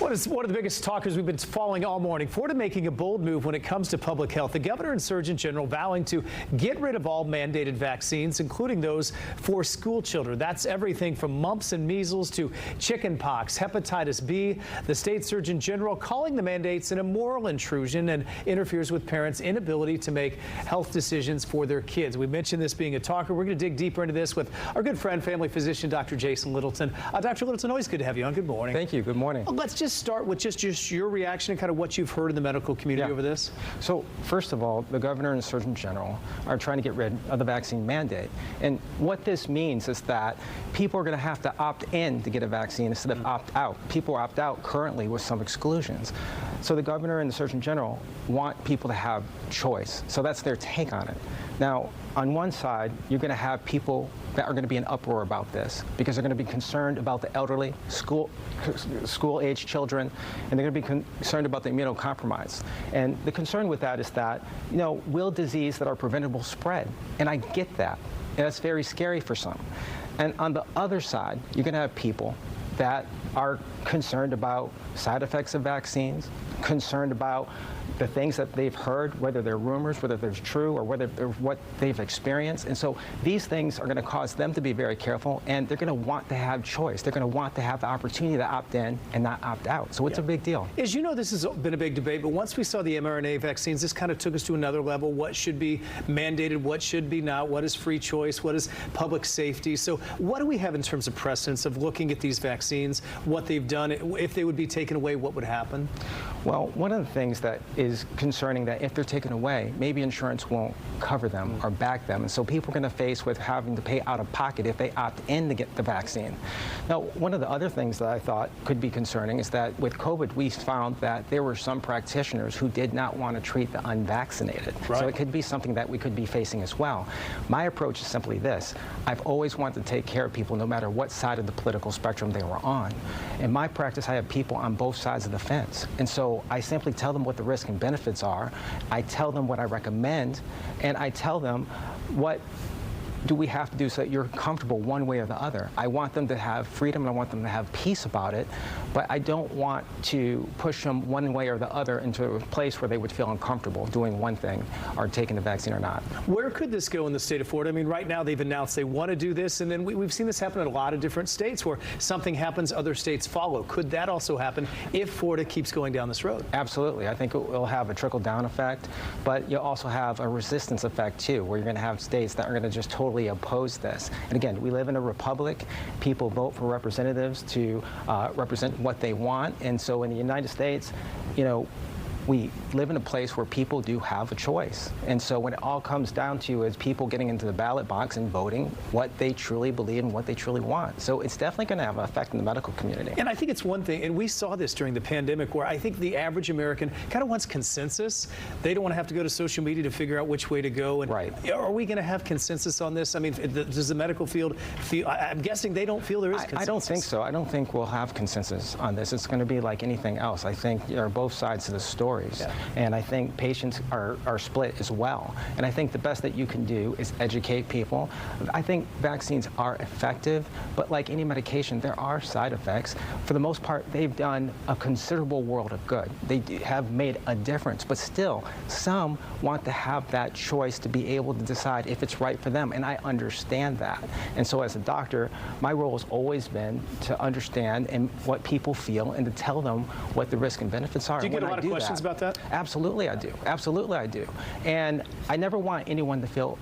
What is one of the biggest talkers we've been following all morning? Florida making a bold move when it comes to public health. The governor and surgeon general vowing to get rid of all mandated vaccines, including those for school children. That's everything from mumps and measles to chicken pox, hepatitis B. The state surgeon general calling the mandates an immoral intrusion and interferes with parents' inability to make health decisions for their kids. We mentioned this being a talker. We're going to dig deeper into this with our good friend, family physician, Dr. Jason Littleton. Dr. Littleton, always good to have you on. Good morning. Thank you. Good morning. Let's just start with just your reaction and kind of what you've heard in the medical community over this. So first of all, the governor and surgeon general are trying to get rid of the vaccine mandate. And what this means is that people are going to have to opt in to get a vaccine instead of opt out. People opt out currently with some exclusions. So the governor and the surgeon general want people to have choice. So that's their take on it. Now, on one side, you're going to have people that are going to be in uproar about this because they're going to be concerned about the elderly, school-age children, and they're going to be concerned about the immunocompromised. And the concern with that is that, will disease that are preventable spread? And I get that. And that's very scary for some. And on the other side, you're going to have people that are concerned about side effects of vaccines, concerned about the things that they've heard, whether they're rumors, whether they're true, or whether they're what they've experienced. And so these things are going to cause them to be very careful, and they're going to want to have choice. They're going to want to have the opportunity to opt in and not opt out. So it's a big deal. As you know, this has been a big debate, but once we saw the mRNA vaccines, this kind of took us to another level. What should be mandated? What should be not? What is free choice? What is public safety? So what do we have in terms of precedence of looking at these vaccines, what they've done? If they would be taken away, what would happen? Well, one of the things that is concerning that if they're taken away, maybe insurance won't cover them or back them. And so people are going to face with having to pay out of pocket if they opt in to get the vaccine. Now, one of the other things that I thought could be concerning is that with COVID, we found that there were some practitioners who did not want to treat the unvaccinated. Right. So it could be something that we could be facing as well. My approach is simply this. I've always wanted to take care of people no matter what side of the political spectrum they were on. In my practice, I have people on both sides of the fence. And so I simply tell them what the risks and benefits are. I tell them what I recommend, and I tell them what do we have to do so that you're comfortable one way or the other. I want them to have freedom, and I want them to have peace about it, but I don't want to push them one way or the other into a place where they would feel uncomfortable doing one thing or taking the vaccine or not. Where could this go in the state of Florida? I mean, right now they've announced they want to do this, and then we've seen this happen in a lot of different states where something happens, other states follow. Could that also happen if Florida keeps going down this road? Absolutely. I think it will have a trickle-down effect, but you'll also have a resistance effect, too, where you're going to have states that are going to just totally oppose this. And again, we live in a republic. People vote for representatives to represent what they want. And so in the United States, we live in a place where people do have a choice. And so when it all comes down to is people getting into the ballot box and voting what they truly believe and what they truly want. So it's definitely going to have an effect in the medical community. And I think it's one thing, and we saw this during the pandemic, where I think the average American kind of wants consensus. They don't want to have to go to social media to figure out which way to go. And right. Are we going to have consensus on this? I mean, does the medical field feel, I'm guessing they don't feel there is consensus. I don't think so. I don't think we'll have consensus on this. It's going to be like anything else. I think there are both sides to the story. Yeah. And I think patients are split as well. And I think the best that you can do is educate people. I think vaccines are effective, but like any medication, there are side effects. For the most part, they've done a considerable world of good. They have made a difference, but still, some want to have that choice to be able to decide if it's right for them, and I understand that. And so as a doctor, my role has always been to understand and what people feel and to tell them what the risks and benefits are. Do you get a lot of questions about that? Absolutely I do. Absolutely I do. And I never want anyone to feel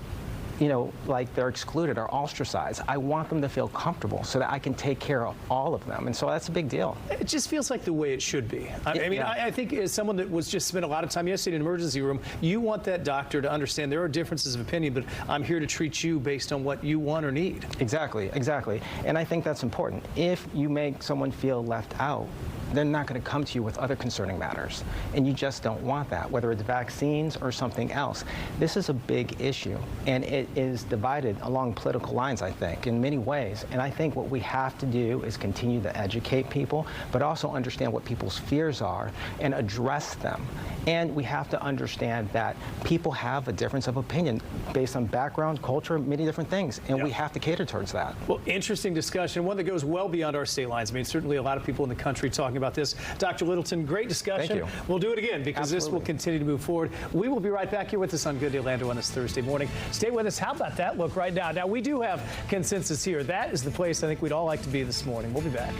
like they're excluded or ostracized. I want them to feel comfortable so that I can take care of all of them. And so that's a big deal. It just feels like the way it should be. I think as someone that was just spent a lot of time yesterday in an emergency room, you want that doctor to understand there are differences of opinion, but I'm here to treat you based on what you want or need. Exactly, exactly. And I think that's important. If you make someone feel left out, they're not going to come to you with other concerning matters. And you just don't want that, whether it's vaccines or something else. This is a big issue, and it is divided along political lines, I think, in many ways. And I think what we have to do is continue to educate people, but also understand what people's fears are and address them. And we have to understand that people have a difference of opinion based on background, culture, many different things, and we have to cater towards that. Well, interesting discussion, one that goes well beyond our state lines. I mean, certainly a lot of people in the country talking about this. Dr. Littleton, great discussion. Thank you. We'll do it again because this will continue to move forward. We will be right back here with us on Good Day Orlando on this Thursday morning. Stay with us. How about that look right now? Now, we do have consensus here. That is the place I think we'd all like to be this morning. We'll be back.